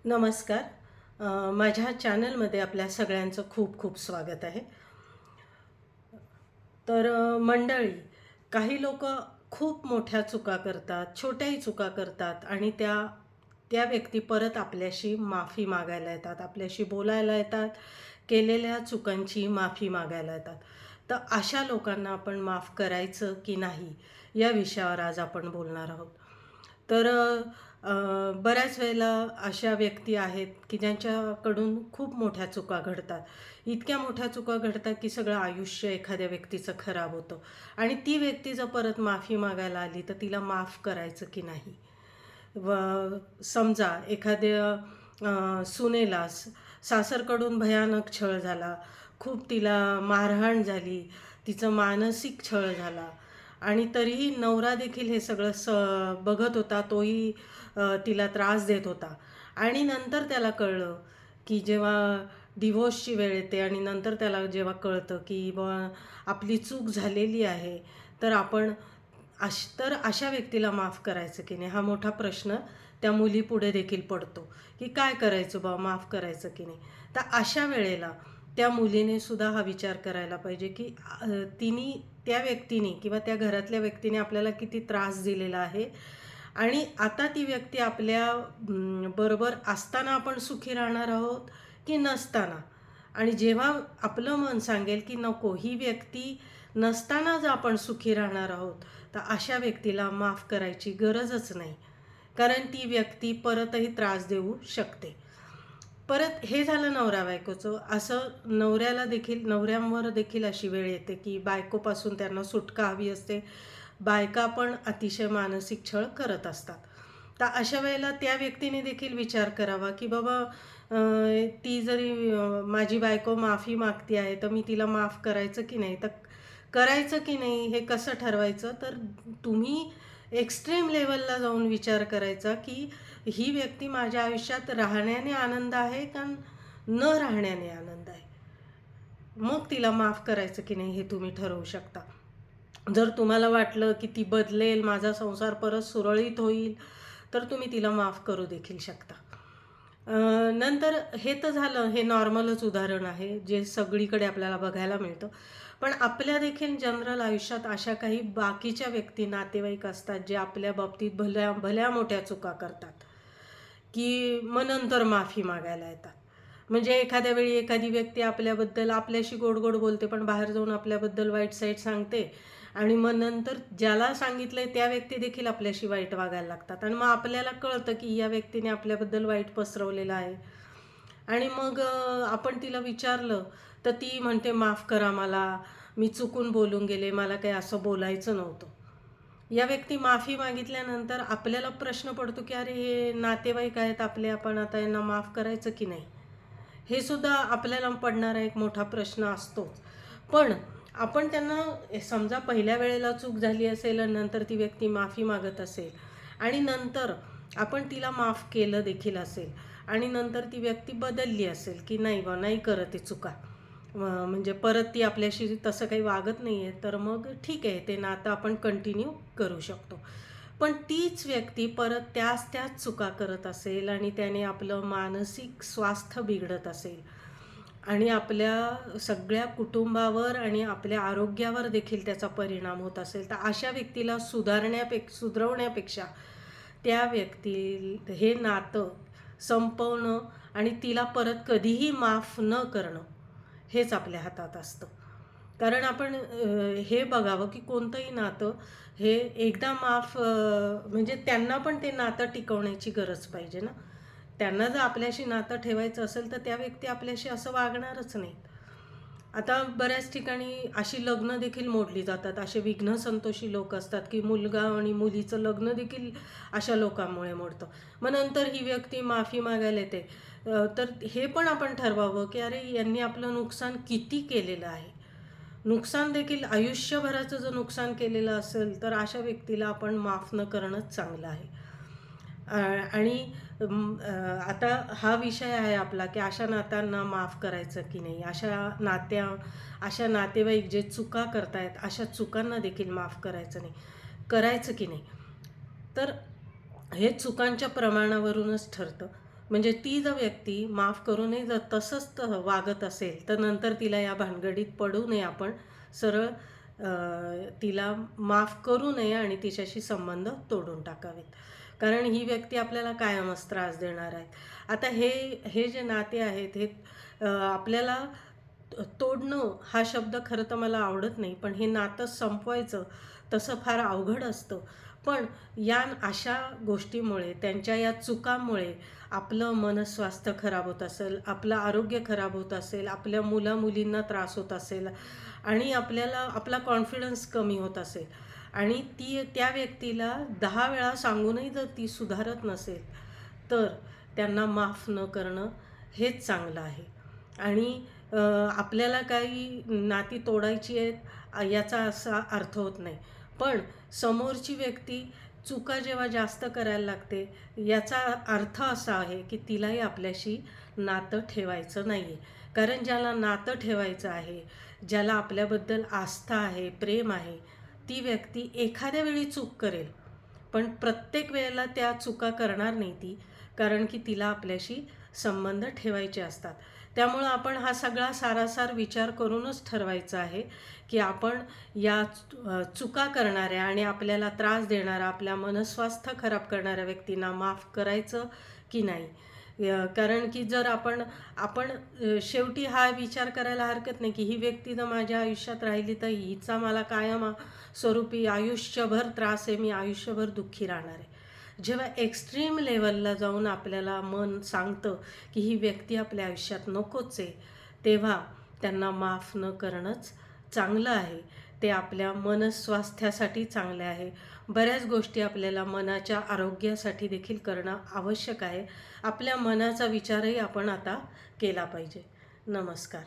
नमस्कार. माझ्या चॅनलमध्ये आपल्या सगळ्यांचं खूप खूप स्वागत आहे. तर मंडळी, काही लोकं खूप मोठ्या चुका करतात, छोट्याही चुका करतात आणि त्या त्या व्यक्ती परत आपल्याशी माफी मागायला येतात, आपल्याशी बोलायला येतात, केलेल्या चुकांची माफी मागायला येतात. तर अशा लोकांना आपण माफ करायचं की नाही, या विषयावर आज आपण बोलणार आहोत. तर बऱ्याच वेळेला अशा व्यक्ती आहेत की ज्यांच्याकडून खूप मोठ्या चुका घडतात. इतक्या मोठ्या चुका घडतात की सगळं आयुष्य एखाद्या व्यक्तीचं खराब होतं आणि ती व्यक्ती जर परत माफी मागायला आली तर तिला माफ करायचं की नाही? व समजा एखाद्या सुनेला सासरकडून भयानक छळ झाला, खूप तिला मारहाण झाली, तिचं मानसिक छळ झाला आणि तरीही नवरा देखील हे सगळं बघत होता, तोही तिला त्रास देत होता आणि नंतर त्याला कळलं, की जेव्हा डिव्होर्सची वेळ येते आणि नंतर त्याला जेव्हा कळतं, की बुवा आपली चूक झालेली आहे, तर आपण तर अशा व्यक्तीला माफ करायचं की नाही, हा मोठा प्रश्न त्या मुलीपुढे देखील पडतो, की काय करायचं बा, माफ करायचं की नाही. तर अशा वेळेला त्या मुलीने सुद्धा हा विचार करायला पाहिजे, की तिने त्या व्यक्तीने किंवा त्या घरातल्या व्यक्तीने आपल्याला किती त्रास दिलेला आहे आणि आता ती व्यक्ती आपल्या बरोबर असताना आपण सुखी राहणार आहोत की नसताना. आणि जेव्हा आपलं मन सांगेल की नको, ही व्यक्ती नसताना जर आपण सुखी राहणार आहोत, तर अशा व्यक्तीला माफ करायची गरजच नाही. कारण ती व्यक्ती परतही त्रास देऊ शकते. परत हे झालं नवरा-बायकोचं. असं नवऱ्यांवर देखील अशी वेळ येते, की बायकोपासून त्यांना सुटका हवी असते. बायका पण अतिशय मानसिक छळ करत असतात. तर अशा वेळेला त्या व्यक्तीने देखील विचार करावा, की बाबा ती जरी माझी बायको माफी मागते आहे, तर मी तिला माफ करायचं की नाही? तर करायचं की नाही हे कसं ठरवायचं? तर तुम्ही एक्स्ट्रीम लेव्हलला जाऊन विचार करायचा, की ही व्यक्ती माझ्या आयुष्यात राहण्याने आनंद आहे का न राहण्याने आनंद आहे? मग तिला माफ करायचं की नाही हे तुम्ही ठरवू शकता. जर तुम्हाला वाटलं की ती बदलेल, माझा संसार परत सुरळीत होईल, तर तुम्ही तिला माफ करू देखील शकता. नंतर हे तर झालं, हे नॉर्मलच उदाहरण आहे, जे सगळीकडे आपल्याला बघायला मिळतं. पण आपल्या देखील जनरल आयुष्यात अशा काही बाकीच्या व्यक्ती, नातेवाईक असतात, जे आपल्या बाबतीत भल्या भल्या मोठ्या चुका करतात, की मग नंतर माफी मागायला येतात. म्हणजे एखाद्या वेळी एखादी व्यक्ती आपल्याबद्दल आपल्याशी गोड-गोड बोलते, पण बाहेर जाऊन आपल्याबद्दल वाईट साईट सांगते आणि मग नंतर ज्याला सांगितलंय त्या व्यक्ती देखील आपल्याशी वाईट वागायला लागतात आणि मग आपल्याला कळतं, की या व्यक्तीने आपल्याबद्दल वाईट पसरवलेलं आहे आणि मग आपण तिला विचारलं, तर ती म्हणते, "माफ करा मला, मी चुकून बोलून गेले, मला काही असं बोलायचं नव्हतं." या व्यक्ती माफी मागितल्यानंतर आपल्याला प्रश्न पडतो, की अरे हे नातेवाईक आहेत आपले, आपण आता यांना माफ करायचं की नाही? हे सुद्धा आपल्याला पडणारा एक मोठा प्रश्न असतोच. पण आपण त्यांना समजा पहिल्या वेळेला चूक झाली असेल आणि नंतर ती व्यक्ती माफी मागत असेल आणि नंतर आपण तिला माफ केलं देखील असेल आणि नंतर ती व्यक्ती बदलली असेल, की नाही बा नाही करत आहे चुका. म्हणजे परत ती आपल्याशी तसं काही वागत नाही आहे, तर मग ठीक आहे, ते नातं आपण कंटिन्यू करू शकतो. पण तीच व्यक्ती परत त्याच चुका करत असेल आणि त्याने आपलं मानसिक स्वास्थ्य बिघडत असेल आणि आपल्या सगळ्या कुटुंबावर आणि आपल्या आरोग्यावर देखील त्याचा परिणाम होत असेल, तर अशा व्यक्तीला सुधरवण्यापेक्षा त्या व्यक्ती हे नातं संपवणं आणि तिला परत कधीही माफ न करणं हेच आपल्या हातात असतं. कारण आपण हे बघावं की कोणतंही नातं हे एकदा म्हणजे त्यांना पण ते नातं टिकवण्याची गरज पाहिजे ना. त्यांना जर आपल्याशी नातं ठेवायचं असेल तर त्या व्यक्ती आपल्याशी असं वागणारच नाहीत. आता बऱ्याच ठिकाणी अशी लग्न देखील मोडली जातात. असे विघ्नसंतोषी लोक असतात, की मुलगा आणि मुलीचं लग्न देखील अशा लोकांमुळे मोडतं. मग नंतर ही व्यक्ती माफी मागायला येते. तर हे पण आपण ठरवावं, की अरे यांनी आपलं नुकसान किती केलेलं आहे. नुकसान देखील आयुष्यभराचं जर नुकसान केलेलं असेल, तर अशा व्यक्तीला आपण माफ न करणंच चांगलं आहे. आणि आता हा विषय आहे आपला, की अशा नात्यांना माफ करायचं की नाही? अशा नातेवाईक जे चुका करतायत, अशा चुकांना देखील माफ करायचं नाही. करायचं की नाही? तर हे चुकांच्या प्रमाणावरूनच ठरतं. म्हणजे ती जर व्यक्ती माफ करूनही जर तसंच वागत असेल, तर नंतर तिला या भानगडीत पडू नये. आपण सरळ तिला माफ करू नये आणि तिच्याशी संबंध तोडून टाकावेत. कारण ही व्यक्ती आपल्याला कायमच त्रास देणार आहे. आता हे हे जे नाते आहेत हे आपल्याला तोडणं हा शब्द खरं तर मला आवडत नाही. पण हे नातं संपवायचं तसं फार अवघड असतं. पण या अशा गोष्टीमुळे, त्यांच्या या चुकांमुळे आपलं मनस्वास्थ्य खराब होत असेल, आपलं आरोग्य खराब होत असेल, आपल्या मुला-मुलींना त्रास होत असेल आणि आपल्याला आपला कॉन्फिडन्स कमी होत असेल आणि त्या व्यक्तीला 10 वेळा सांगूनही जर ती सुधारत नसेल, तर त्यांना माफ न करणं हेच चांगलं आहे. आणि आपल्याला काही नाती तोडायची आहेत याचा असा अर्थ होत नाही. पण समोरची व्यक्ती चुका जेव्हा जास्त करायला लागते, याचा अर्थ असा आहे की तिलाही आपल्याशी नातं ठेवायचं नाही आहे. कारण ज्याला नातं ठेवायचं आहे, ज्याला आपल्याबद्दल आस्था आहे, प्रेम आहे, ती व्यक्ती एखाद्या वेळी चूक करेल, पण प्रत्येक वेळेला त्या चुका करणार नाही ती. कारण की तिला आपल्याशी संबंध ठेवायचे असतात. त्यामुळं आपण हा सगळा सारासार विचार करूनच ठरवायचं आहे, की आपण या चुका करणाऱ्या आणि आपल्याला त्रास देणाऱ्या, आपल्या मनस्वास्थ्य खराब करणाऱ्या व्यक्तींना माफ करायचं की नाही. कारण की जर आपण आपण शेवटी हा विचार करायला हरकत नाही, की ही व्यक्ती जर माझ्या आयुष्यात राहिली तर हिचा मला कायम स्वरूपी आयुष्यभर त्रास आहे, मी आयुष्यभर दुःखी राहणार आहे. जेव्हा एक्स्ट्रीम लेव्हलला जाऊन आपल्याला मन सांगतं, की ही व्यक्ती आपल्या आयुष्यात नकोच आहे, तेव्हा त्यांना माफ न करणंच चांगलं आहे. ते आपल्या मनस्वास्थ्यासाठी चांगले आहे. बऱ्याच गोष्टी आपल्याला मनाच्या आरोग्यासाठी देखील करणं आवश्यक आहे. आपल्या मनाचा विचारही आपण आता केला पाहिजे. नमस्कार.